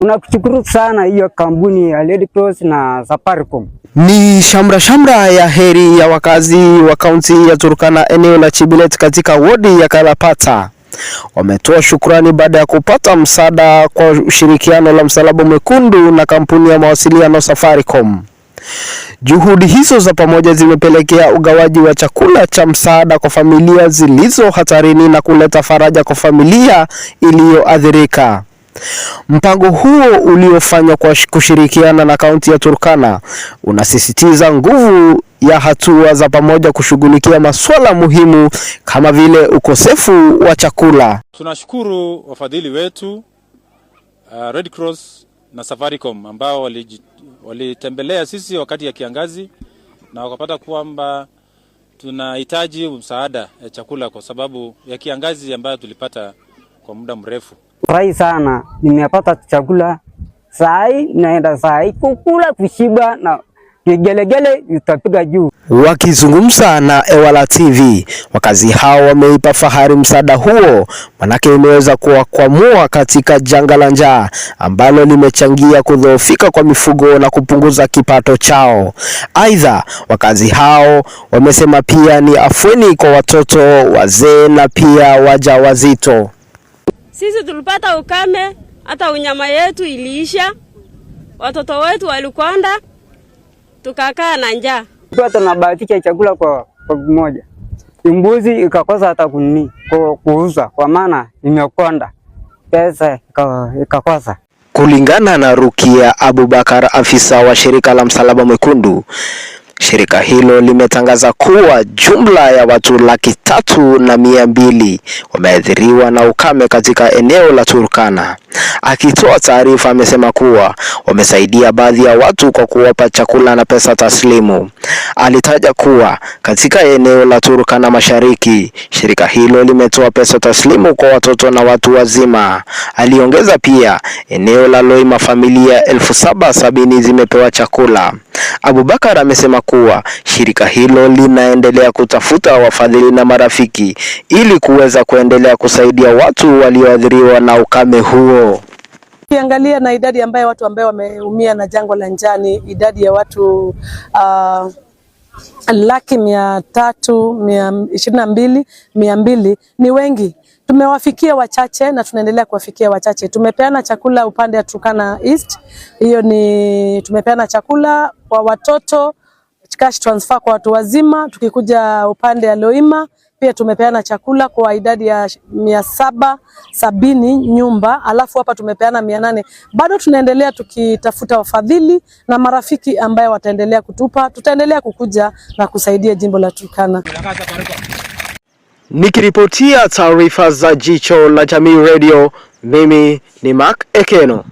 Tunakushukuru sana hiyo kampuni ya Red Cross na Safaricom. Ni shamra ya heri ya wakazi wa kaunti ya Turkana eneo la Chebilet katika wodi ya Kalapata. Wametoa shukrani baada ya kupata msaada kwa ushirikiano la Msalaba Mwekundu na kampuni ya mawasiliano Safaricom. Juhudi hizo za pamoja zimepelekea ugawaji wa chakula cha msaada kwa familia zilizo hatarini na kuleta faraja kwa familia iliyoathirika. Mpango huo uliofanywa kwa kushirikiana na kaunti ya Turkana unasisitiza nguvu ya hatua za pamoja kushughulikia masuala muhimu kama vile ukosefu wa chakula. Tunashukuru wafadhili wetu Red Cross na Safaricom ambao walitembelea sisi wakati ya kiangazi na wakapata kwamba tunahitaji msaada ya chakula kwa sababu ya kiangazi ambayo tulipata kwa muda mrefu. Furahi sana, nimepata chakula sai, naenda sai kukula kushiba na gelegele itapiga juu. Wakizungumza na Ewala TV, wakazi hao wameipa fahari msaada huo, manake imeweza kuwakwamua katika janga la njaa ambalo limechangia kudhoofika kwa mifugo na kupunguza kipato chao. Aidha, wakazi hao wamesema pia ni afueni kwa watoto, wazee na pia wajawazito. Sisi tulipata ukame, hata unyama yetu iliisha, watoto wetu walikonda, tukakaa na njaa. Tunabahatisha chakula kwa mmoja. Mbuzi ikakosa hata kuuza kwa maana imekonda. Pesa ikakosa. Kulingana na Rukia Abubakar, afisa wa shirika la Msalaba Mwekundu, shirika hilo limetangaza kuwa jumla ya watu 300,200 wameathiriwa na ukame katika eneo la Turkana. Akitoa taarifa amesema kuwa wamesaidia baadhi ya watu kwa kuwapa chakula na pesa taslimu. Alitaja kuwa katika eneo la Turkana Mashariki, shirika hilo limetoa pesa taslimu kwa watoto na watu wazima. Aliongeza pia eneo la Loima familia 770 zimepewa chakula. Abubakar amesema kuwa shirika hilo linaendelea kutafuta wafadhili na marafiki ili kuweza kuendelea kusaidia watu walioathiriwa na ukame huo. Ukiangalia na idadi ambayo watu ambao wameumia na janga la njaa ni idadi ya watu 1,322,200 ni wengi. Tumewafikia wachache na tunaendelea kuwafikia wachache. Tumepeana chakula upande wa Turkana East. Hiyo ni tumepeana chakula kwa watoto, cash transfer kwa watu wazima. Tukikuja upande wa Loima pia tumepeana chakula kwa idadi ya 770 nyumba, alafu hapa tumepeana 800. Bado tunaendelea tukitafuta wafadhili na marafiki ambao wataendelea kutupa. Tutaendelea kukuja na kusaidia jimbo la Turkana. Nikiripotia taarifa za Jicho la Jamii Radio, mimi ni Mark Ekeno.